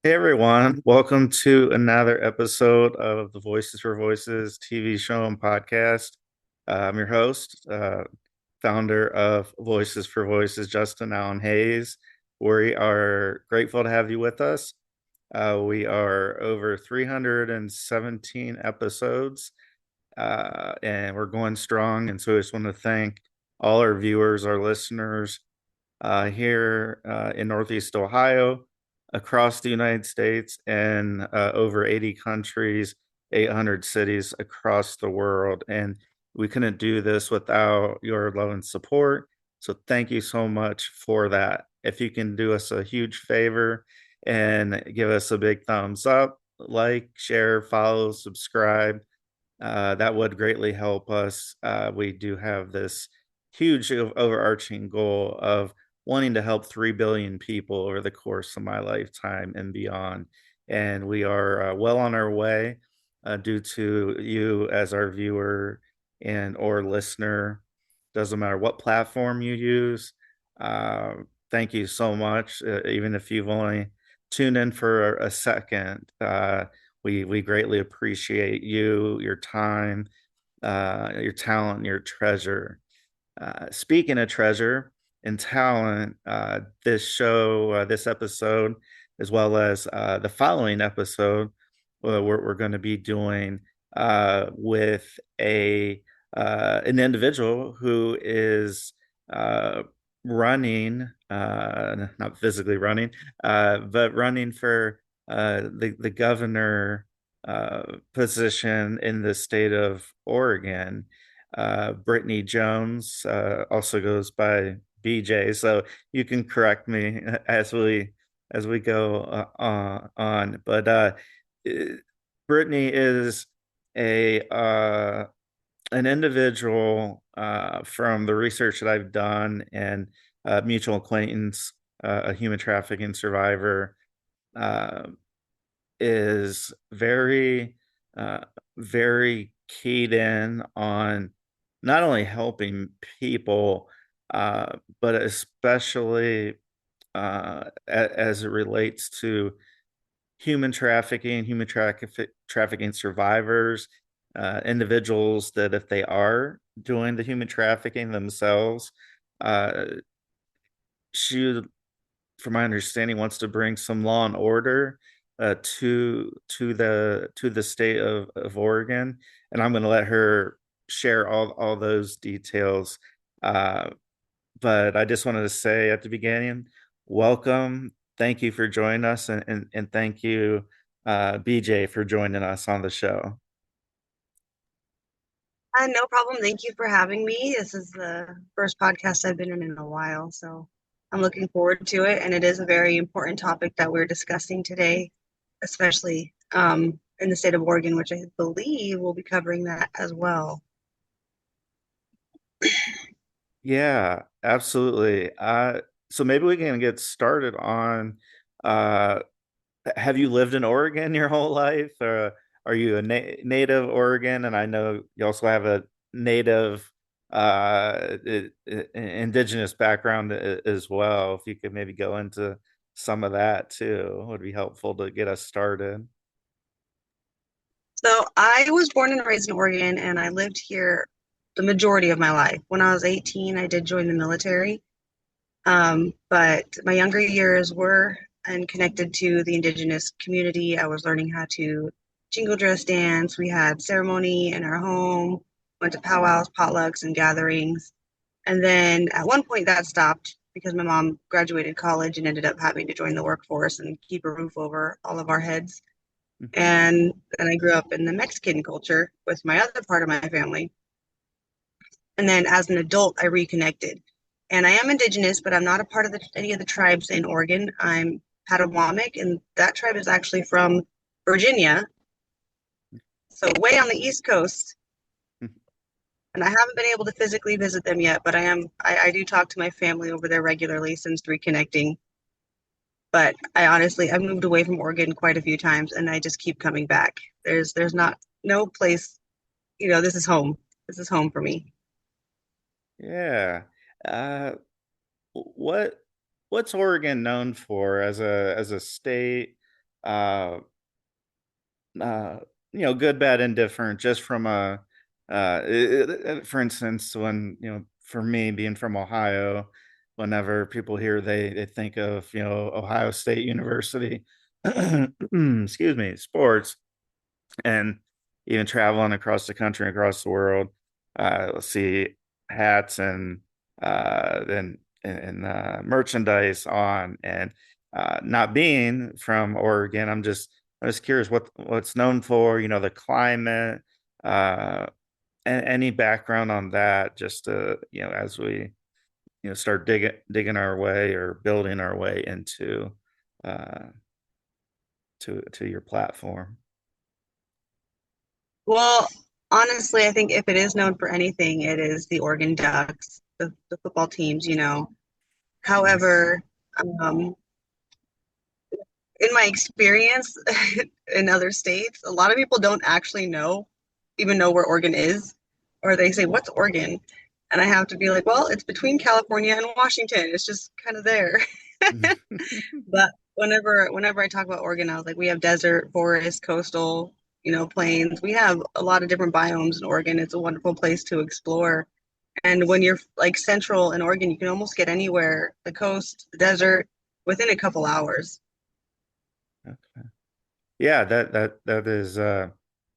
Hey everyone, welcome to another episode of the Voices for Voices TV show and podcast. I'm your host, founder of Voices for Voices, Justin Allen Hayes. We are grateful to have you with us. We are over 317 episodes, and we're going strong. And so I just want to thank all our viewers, our listeners, here in Northeast Ohio, across the United States, and over 80 countries, 800 cities across the world. And we couldn't do this without your love and support. So thank you so much for that. If you can do us a huge favor and give us a big thumbs up, like, share, follow, subscribe, that would greatly help us. We do have this huge overarching goal of wanting to help 3 billion people over the course of my lifetime and beyond. And we are well on our way due to you as our viewer and or listener. Doesn't matter what platform you use. Uh, Thank you so much. Even if you've only tuned in for a second, we greatly appreciate you, your time, your talent, your treasure. Speaking of treasure and talent, this episode, as well as the following episode, we're going to be doing with a an individual who is uh, running, not physically running, but running for the governor position in the state of Oregon. Brittany Jones also goes by BJ, so you can correct me as we go on. But Brittany is a an individual from the research that I've done and mutual acquaintance, a human trafficking survivor, uh, is uh, very keyed in on not only helping people, but especially as it relates to trafficking survivors, individuals that if they are doing the human trafficking themselves, uh, she, from my understanding, wants to bring some law and order to the state of Oregon, and I'm going to let her share all those details. Uh, but I just wanted to say at the beginning, welcome, thank you for joining us, and thank you, BJ, for joining us on the show. No problem. Thank you for having me. This is the first podcast I've been in a while, so I'm looking forward to it. And it is a very important topic that we're discussing today, especially in the state of Oregon, which I believe we'll be covering that as well. Yeah, absolutely. So maybe we can get started on uh, have you lived in Oregon your whole life? Or are you a native Oregon? And I know you also have a native indigenous background as well. If you could maybe go into some of that too, would be helpful to get us started. So I was born and raised in Oregon, and I lived here the majority of my life. When I was 18, I did join the military. But my younger years were and connected to the Indigenous community. I was learning how to jingle dress dance. We had ceremony in our home, went to powwows, potlucks, and gatherings. And then at one point that stopped because my mom graduated college and ended up having to join the workforce and keep a roof over all of our heads. Mhm. And then I grew up in the Mexican culture with my other part of my family. And then as an adult, I reconnected. And I am Indigenous, but I'm not a part of any of the tribes in Oregon. I'm Patawomeck, and that tribe is actually from Virginia, so way on the East Coast. And I haven't been able to physically visit them yet, but I do talk to my family over there regularly since reconnecting. But I've moved away from Oregon quite a few times, and I just keep coming back. There's not no place, this is home. This is home for me. Yeah. Uh, what what's Oregon known for as a state? uh, uh, good, bad, indifferent, just from for instance, when, for me being from Ohio, whenever people hear they think of, Ohio State University, excuse me, sports, and even traveling across the country, across the world, let's see hats and merchandise on, and not being from Oregon, I'm just curious what's known for, the climate, uh, and any background on that, just to, as we, start digging our way or building our way into uh, to your platform. Well, honestly, I think if it is known for anything, it is the Oregon Ducks, the football teams. Yes. However, um, in my experience in other states, a lot of people don't actually even know where Oregon is, or they say, "What's Oregon?" And I have to be like, "Well, it's between California and Washington. It's just kind of there." But whenever I talk about Oregon, I was like, we have desert, forest, coastal, plains. We have a lot of different biomes in Oregon. It's a wonderful place to explore. And when you're like central in Oregon, you can almost get anywhere, the coast, the desert, within a couple hours. Yeah, that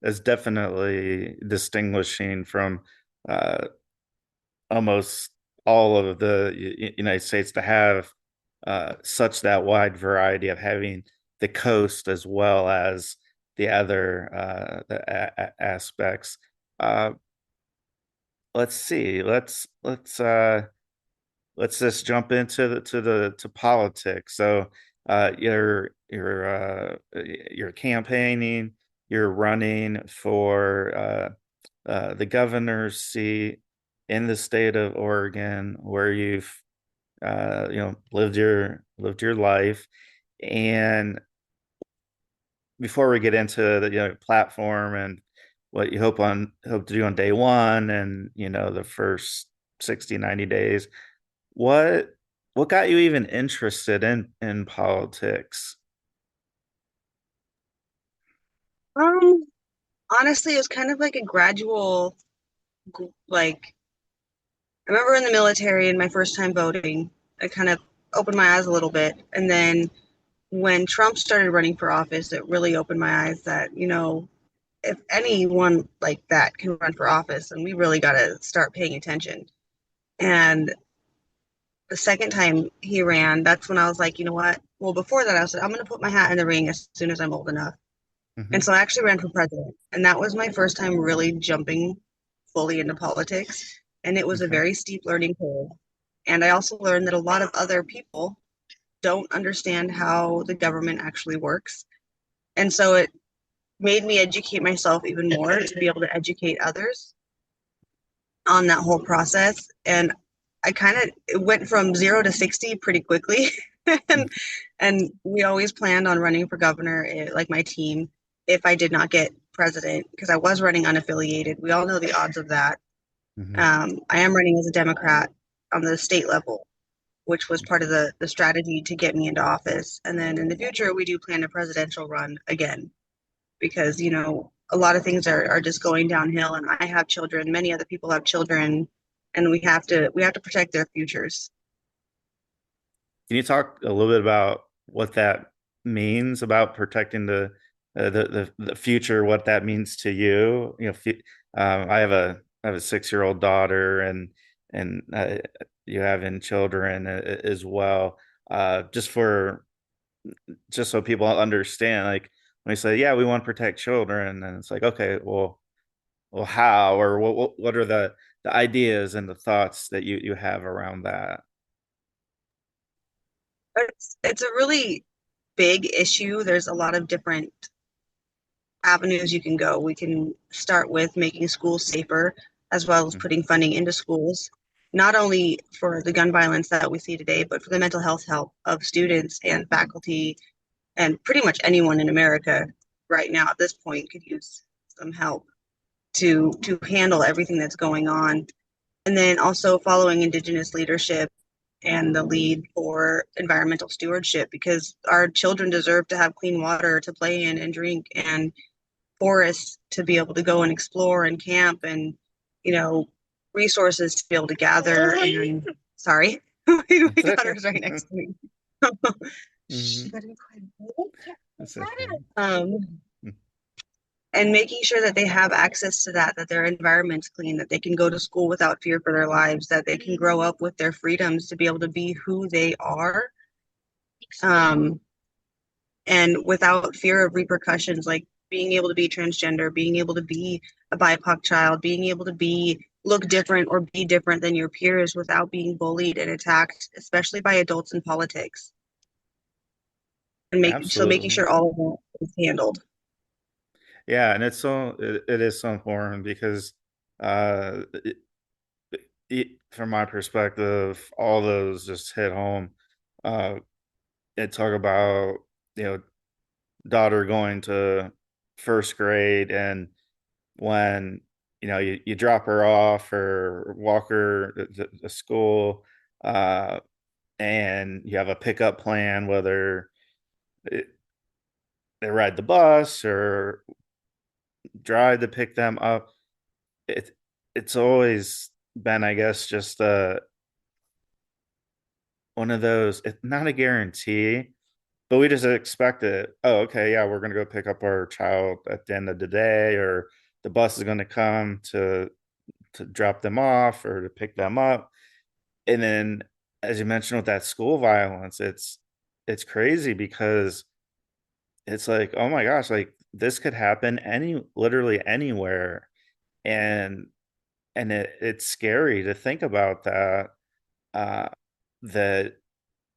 is definitely distinguishing from uh almost all of the United States, to have such that wide variety of having the coast as well as the other aspects. Uh let's see. Let's just jump into the to politics. So you're campaigning, you're running for the governor's seat in the state of Oregon, where you've lived your life. And before we get into the, platform and what you hope to do on day one, and the first 60-90 days, what what got you even interested in politics? Um, Honestly, it was kind of like a gradual, like, I remember in the military and my first time voting, I kind of opened my eyes a little bit. And then when Trump started running for office, it really opened my eyes that, if anyone like that can run for office, and we really got to start paying attention. And the second time he ran, that's when I was like, you know what? Well, before that, I said, I'm going to put my hat in the ring as soon as I'm old enough. And Hmm. so I actually ran for president. And that was my first time really jumping fully into politics. And it was a Okay. very steep learning curve. And I also learned that a lot of other people don't understand how the government actually works. And so it made me educate myself even more to be able to educate others on that whole process. And I kind of it went from 0 to 60 pretty quickly. and and we always planned on running for governor, like my team, if I did not get president, because I was running unaffiliated. We all know the odds of that. Hmm. I am running as a Democrat on the state level, which was part of the strategy to get me into office. And then in the future, we do plan a presidential run again, because a lot of things are just going downhill, and I have children, many other people have children, and we have to protect their futures. Can you talk a little bit about what that means about protecting the future, what that means to you? I have a 6-year-old daughter, and you having children as well. Just so people understand, like when we say, yeah, we want to protect children, and it's like, okay, well, how, or what are the ideas and the thoughts that you have around that? It's a really big issue. There's a lot of different avenues you can go. We can start with making schools safer, as well as putting funding into schools, not only for the gun violence that we see today, but for the mental health help of students and faculty, and pretty much anyone in America right now at this point could use some help to handle everything that's going on. And then also following Indigenous leadership, and the lead for environmental stewardship because our children deserve to have clean water to play in and drink and forests to be able to go and explore and camp and, you know, resources to be able to gather and sorry, my It's okay. daughter's right next to me. Shh, you Hmm. gotta be quiet. It's okay. Um, and making sure that they have access to that their environment's clean, that they can go to school without fear for their lives, that they can grow up with their freedoms to be able to be who they are, um, and without fear of repercussions, like being able to be transgender, being able to be a BIPOC child, being able to be look different or be different than your peers without being bullied and attacked, especially by adults in politics. And making Absolutely. sure all of that is handled. Yeah, and it is so important because uh from my perspective, all those just hit home. Uh and talk about, you know, daughter going to first grade, and when, you know, you drop her off or walk her to school, uh and you have a pickup plan, whether it, they ride the bus or drive to pick them up. It's always been, I guess, just one of those. It's not a guarantee, but we just expect it. Oh, okay, yeah, we're gonna go pick up our child at the end of the day, or the bus is gonna come to drop them off or to pick them up. And then, as you mentioned with that school violence, it's crazy because it's like, oh my gosh, like this could happen literally anywhere. And it's scary to think about that, uh that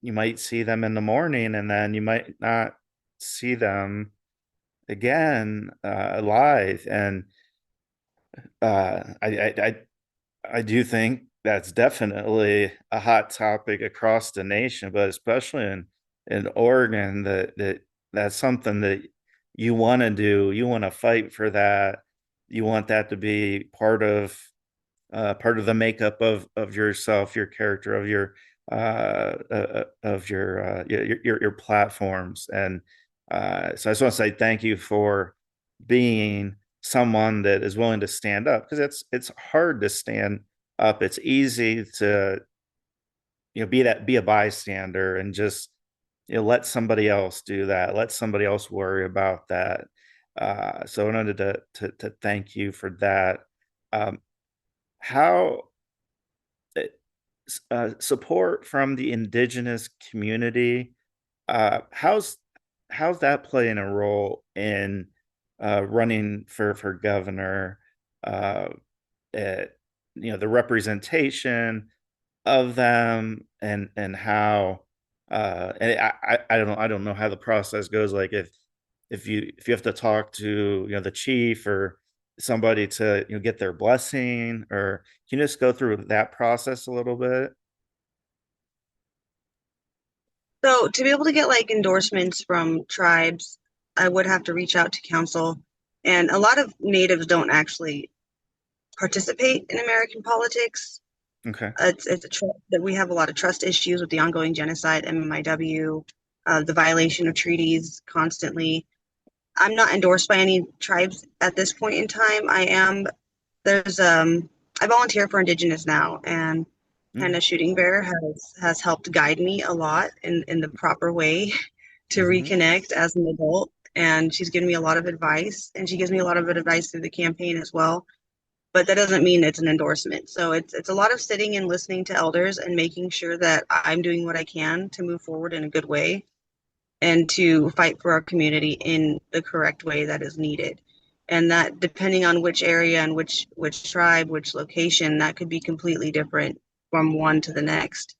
you might see them in the morning and then you might not see them again, alive. And uh I, I I I do think that's definitely a hot topic across the nation, but especially in Oregon, that's something that you want to do. You want to fight for that. You want that to be part of the makeup of yourself, your character, of your platforms. And so I just want to say thank you for being someone that is willing to stand up, because it's hard to stand up. It's easy to, you know, be a bystander and just, you know, let somebody else do that, let somebody else worry about that. So I wanted to thank you for that. um, how support from the Indigenous community, how's that playing a role in running for governor? Uh, it, you know, the representation of them, and how, and I don't know how the process goes. Like if you have to talk to, you know, the chief or somebody to, you know, get their blessing, or can you just go through that process a little bit? So to be able to get like endorsements from tribes, I would have to reach out to council. And a lot of natives don't actually participate in American politics. Okay. It's a that we have a lot of trust issues with the ongoing genocide, MMIW, the violation of treaties constantly. I'm not endorsed by any tribes at this point in time. There's I volunteer for Indigenous now, and Mm-hmm. Hannah Shooting Bear has helped guide me a lot in the proper way to Mm-hmm. reconnect as an adult. And she's given me a lot of advice, and she gives me a lot of advice through the campaign as well. But that doesn't mean it's an endorsement. So it's a lot of sitting and listening to elders and making sure that I'm doing what I can to move forward in a good way and to fight for our community in the correct way that is needed. And that depending on which area and which tribe, which location, that could be completely different from one to the next.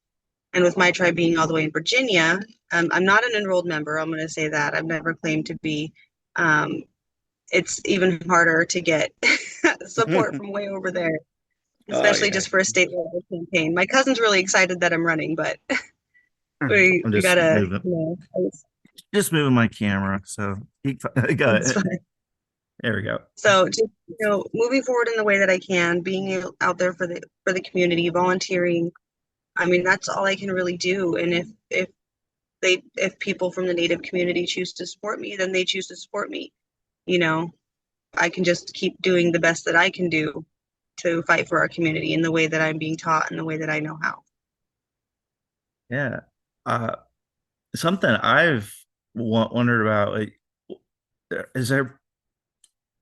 And with my tribe being all the way in Virginia, I'm not an enrolled member. I'm going to say that I've never claimed to be. Um, it's even harder to get support from way over there, Oh especially yeah. just for a state level campaign. My cousin's really excited that I'm running, but I'm we just gotta, moving, just moving my camera. So I got it's it. fine. There we go. So just, moving forward in the way that I can, being out there for the community, volunteering, I mean, that's all I can really do. And if people from the Native community choose to support me, then they choose to support me. You know, I can just keep doing the best that I can do to fight for our community in the way that I'm being taught and the way that I know how. Yeah. Uh, Something I've wondered about, like, is there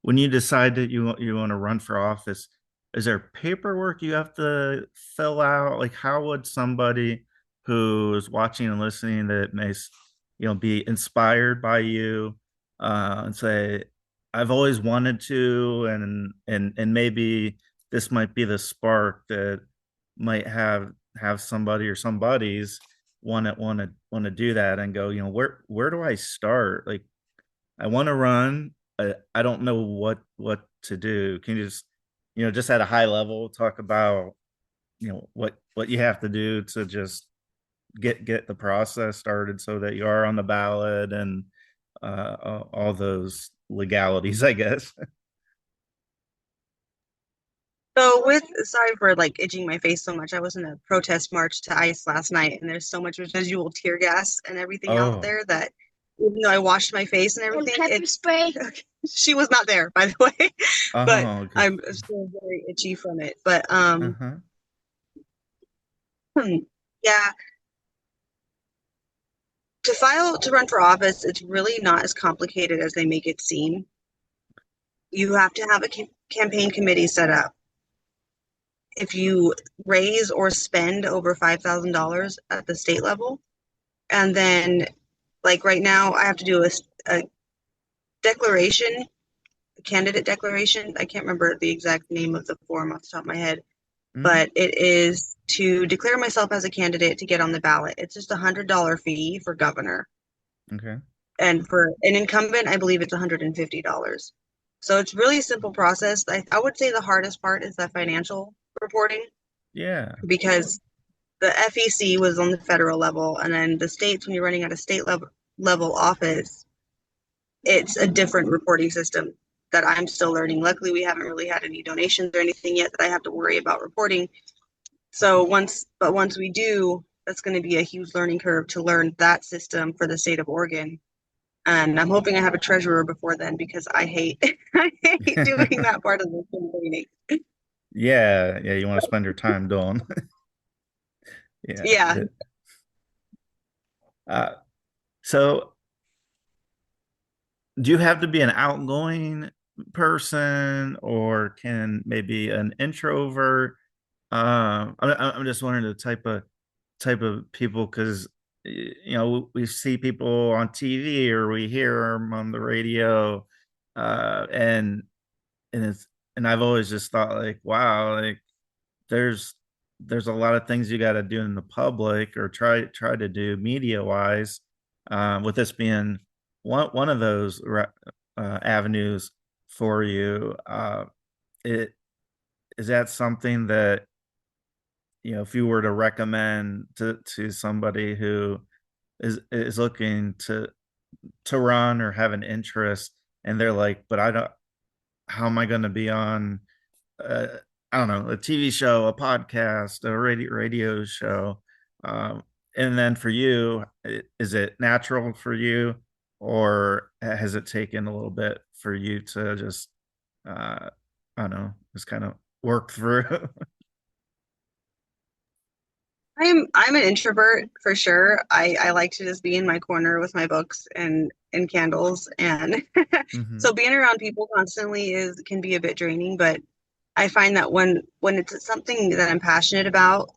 when you decide that you want to run for office, is there paperwork you have to fill out? Like, how would somebody who's watching and listening that may, be inspired by you, and say, "I've always wanted to," and maybe this might be the spark that might have somebody or somebody's want to do that and go, where do I start? Like, I want to run. I don't know what to do. Can you just, just at a high level, talk about, what you have to do to just get the process started so that you are on the ballot and all those legalities, I guess. So sorry for like itching my face so much. I was in a protest march to ICE last night, and there's so much visual tear gas and everything out Oh, there that even though I washed my face and everything, pepper spray. she was not there, by the way, but oh, okay. I'm still very itchy from it. But Uh-huh. yeah, to run for office, it's really not as complicated as they make it seem. You have to have a campaign committee set up. If you raise or spend over $5,000 at the state level, and then like right now, I have to do a declaration, a candidate declaration. I can't remember the exact name of the form off the top of my head, Mm, but it is to declare myself as a candidate to get on the ballot. It's just $100 fee for governor. okay. And for an incumbent, I believe it's $150. So it's really a simple process. I would say the hardest part is the financial reporting Yeah. because the FEC was on the federal level, and then the states, when you're running at a state level office, it's a different reporting system that I'm still learning. Luckily, we haven't really had any donations or anything yet that I have to worry about reporting. So once we do, that's going to be a huge learning curve to learn that system for the state of Oregon. And I'm hoping I have a treasurer before then because I hate I hate doing that part of the campaigning. Yeah, yeah, you want to spend your time doing. Yeah. Yeah, Uh, so do you have to be an outgoing person or can maybe an introvert? I'm just wondering the type of people because we see people on TV or we hear them on the radio, and it's and I've always just thought like, wow, like there's there's a lot of things you got to do in the public or try to do media wise. With this being one of those avenues for you, it is that something that if you were to recommend to somebody who is looking to run or have an interest and they're like, but I don't, how am I going to be on uh, I don't know, a TV show, a podcast, a radio show. And then for you, is it natural for you, or has it taken a little bit for you to just, I don't know, just kind of work through? I'm an introvert for sure. I like to just be in my corner with my books and candles, and Hmm. so being around people constantly is can be a bit draining, but I find that when it's something that I'm passionate about,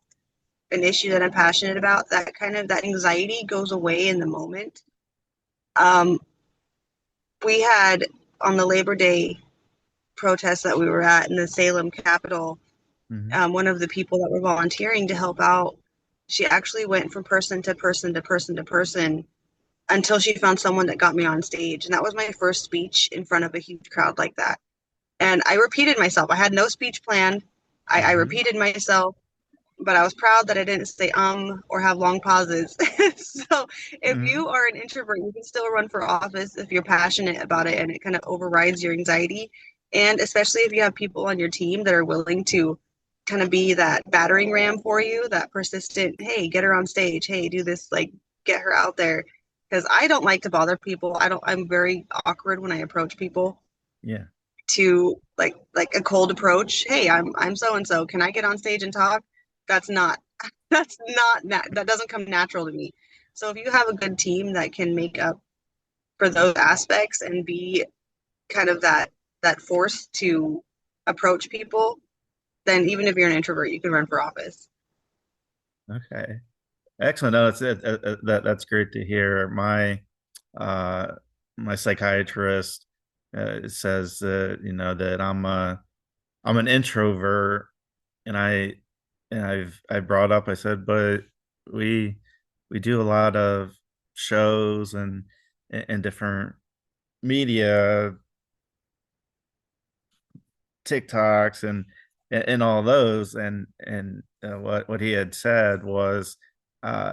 an issue that I'm passionate about, that anxiety goes away in the moment. Um, we had on the Labor Day protest that we were at in the Salem Capitol, Hmm. one of the people that were volunteering to help out, she actually went from person to person to person to person until she found someone that got me on stage. And that was my first speech in front of a huge crowd like that. And I repeated myself. I had no speech planned. I Hmm. repeated myself, but I was proud that I didn't say or have long pauses. So if Hmm. you are an introvert, you can still run for office if you're passionate about it and it kind of overrides your anxiety. And especially if you have people on your team that are willing to kind of be that battering ram for you, that persistent, hey, get her on stage, hey, do this, like get her out there. Because I don't like to bother people. I'm very awkward when I approach people Yeah. to like a cold approach. Hey, I'm so and so. Can I get on stage and talk? That's not that doesn't come natural to me. So if you have a good team that can make up for those aspects and be kind of that force to approach people, then even if you're an introvert, you can run for office. Okay. Excellent. No, that's great to hear. Uh my psychiatrist says that that I'm an introvert, and I brought up, I said, but we we do a lot of shows and different media, TikToks and all those, and what he had said was,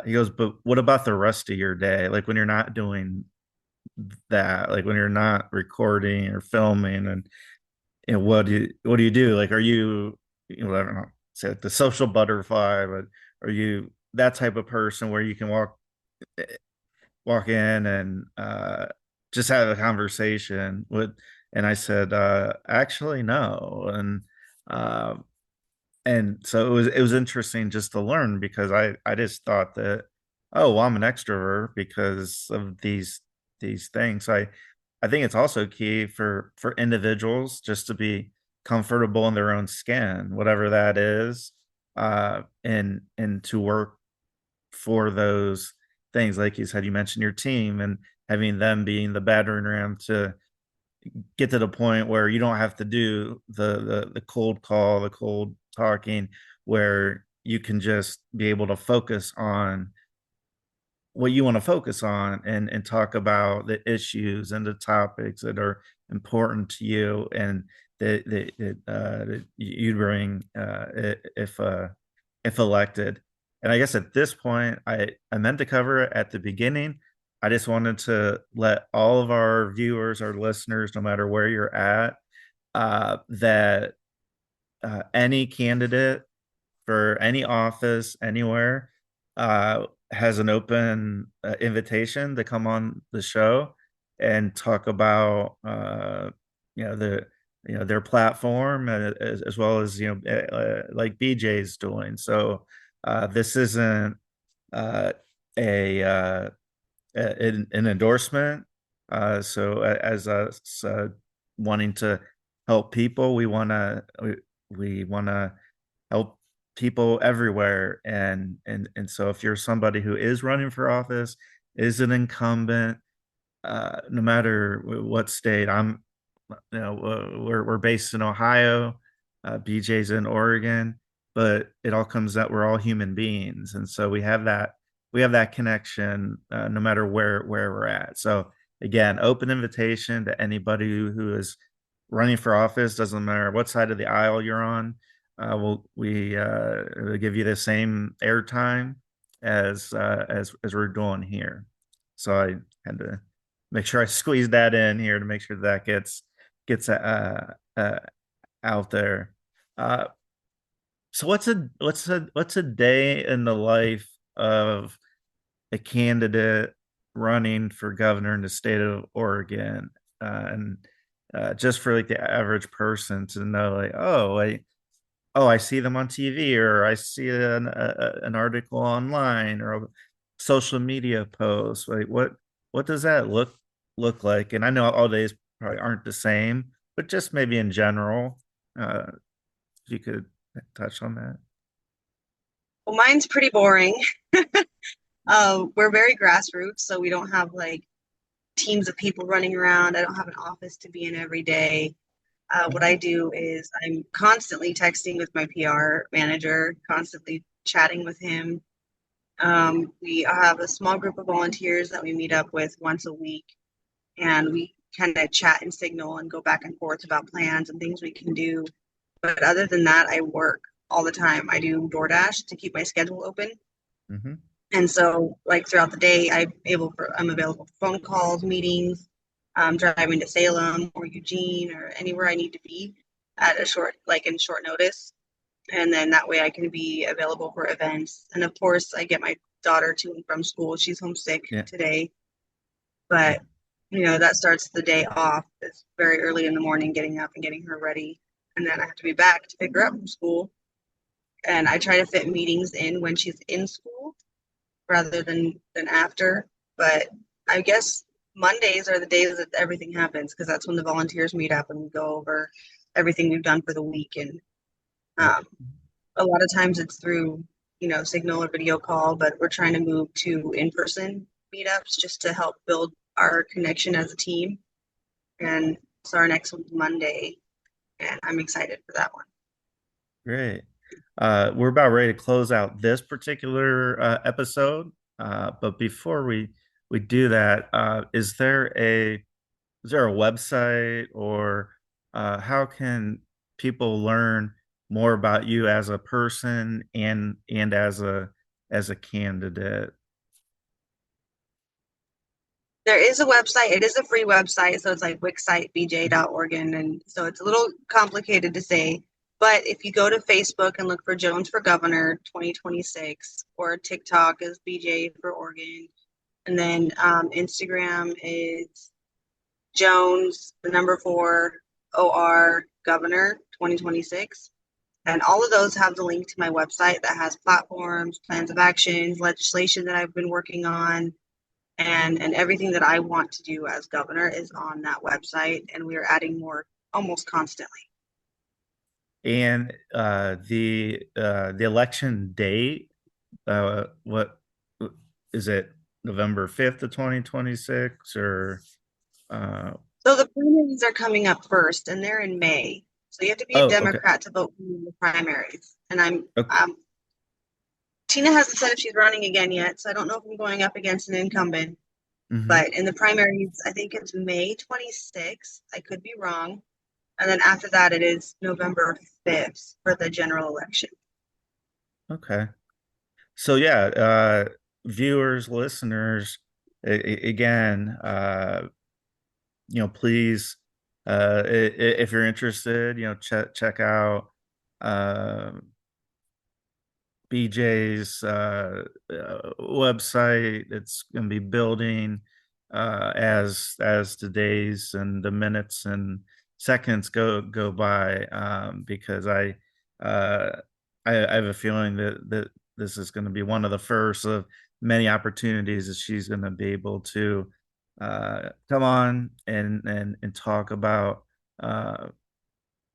he goes, but what about the rest of your day? Like when you're not doing that, like when you're not recording or filming, and what do you do? Like, are you, I don't know, say like the social butterfly, but are you that type of person where you can walk in and just have a conversation with? And I said, actually no. Uh, and so it was interesting just to learn, because I just thought that, oh, well, I'm an extrovert because of these things. I think it's also key for individuals just to be comfortable in their own skin, whatever that is, and to work for those things. Like you said, you mentioned your team and having them being the battering ram to get to the point where you don't have to do the cold call, the cold talking, where you can just be able to focus on what you want to focus on, and talk about the issues and the topics that are important to you, and that you'd bring, if elected. And I guess at this point, I meant to cover it at the beginning. I just wanted to let all of our viewers, our listeners, no matter where you're at, that any candidate for any office anywhere has an open invitation to come on the show and talk about the their platform, as well as like BJ's doing. So this isn't uh, a an endorsement. So as us wanting to help people, we want to help people everywhere. And so if you're somebody who is running for office, is an incumbent, no matter what state. We're based in Ohio, BJ's in Oregon, but it all comes out, we're all human beings, and so we have that connection, no matter where we're at. So again, open invitation to anybody who is running for office. Doesn't matter what side of the aisle you're on. We'll give you the same airtime as we're doing here. So I had to make sure I squeeze that in here to make sure that gets out there. Uh, so what's a day in the life of a candidate running for governor in the state of Oregon? And just for like the average person to know, like, I see them on TV, or I see an article online, or a social media post. Like, what does that look like? And I know all days probably aren't the same, but just maybe in general, if you could touch on that. Well, mine's pretty boring. We're very grassroots, so we don't have like teams of people running around. I don't have an office to be in every day. What I do is I'm constantly texting with my PR manager, constantly chatting with him. We have a small group of volunteers that we meet up with once a week, and we kind of chat and signal and go back and forth about plans and things we can do. But other than that, I work all the time. I do DoorDash to keep my schedule open. Mm-hmm. And so, like throughout the day, I'm available for phone calls, meetings, driving to Salem or Eugene or anywhere I need to be at a short, like in short notice. And then that way I can be available for events. And of course, I get my daughter to and from school. She's homesick Yeah. today, but that starts the day off. It's very early in the morning, getting up and getting her ready. And then I have to be back to pick her up from school. And I try to fit meetings in when she's in school rather than after. But I guess Mondays are the days that everything happens because that's when the volunteers meet up and we go over everything we've done for the week. And Okay. um, a lot of times it's through, signal or video call, but we're trying to move to in-person meetups just to help build our connection as a team. And so our next one's Monday, and I'm excited for that one. Great. We're about ready to close out this particular episode. But before we do that, is there a website or how can people learn more about you as a person and as a candidate? There is a website. It is a free website, so it's like wixsitebj.org, and so it's a little complicated to say. But if you go to Facebook and look for Jones for Governor 2026, or TikTok is BJ for Oregon, and then Instagram is Jones, the number 4 OR Governor 2026. And all of those have the link to my website that has platforms, plans of actions, legislation that I've been working on, and everything that I want to do as governor is on that website. And we are adding more almost constantly. And the election date, what is it? November 5th of 2026 or uh So the primaries are coming up first, and they're in May. So you have to be a oh, okay. Democrat to vote in the primaries. And Okay. Tina hasn't said if she's running again yet, so I don't know if I'm going up against an incumbent. Hmm. But in the primaries, I think it's May 26th. I could be wrong. And then after that, it is November 5th for the general election. Okay. So yeah, viewers, listeners, again, please, if you're interested, check out uh, BJ's website. It's going to be building as the days and the minutes and seconds go by, because uh, I have a feeling that this is going to be one of the first of many opportunities that she's going to be able to come on and talk about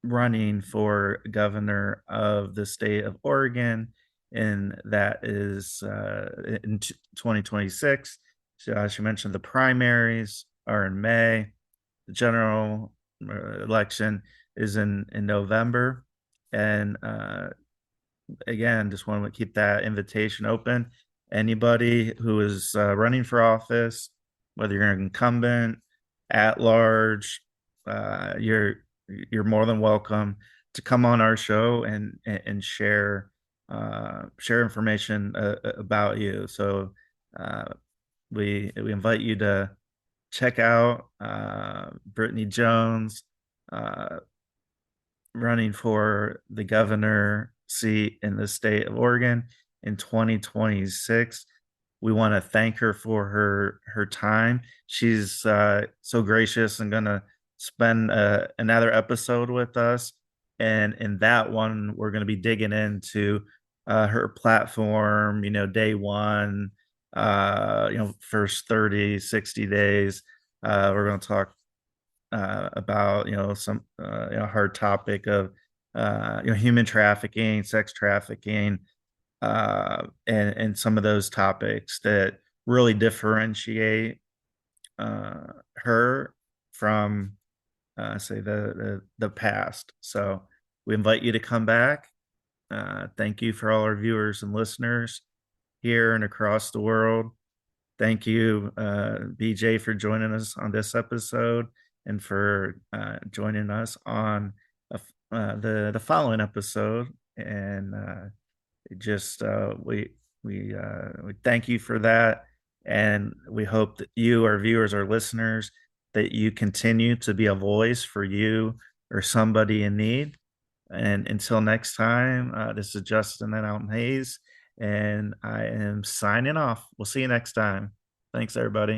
running for governor of the state of Oregon, and that is in 2026. So, she mentioned the primaries are in May, the general election is in November, and again, just want to keep that invitation open. Anybody who is running for office, whether you're an incumbent, at large, you're more than welcome to come on our show and share information about you. So uh, we invite you to check out Brittany Jones, uh, running for the governor seat in the state of Oregon in 2026. We want to thank her for her time. She's so gracious and gonna spend another episode with us. And in that one, we're going to be digging into her platform, day one, first 30, 60 days. We're going to talk about some hard topic of human trafficking, sex trafficking, and some of those topics that really differentiate her from say the past. So we invite you to come back. Thank you for all our viewers and listeners here and across the world. Thank you, BJ, for joining us on this episode and for joining us on the following episode. And just we thank you for that, and we hope that you, our viewers, our listeners, that you continue to be a voice for you or somebody in need. And until next time, this is Justin and Alton Hayes, and I am signing off. We'll see you next time. Thanks, everybody.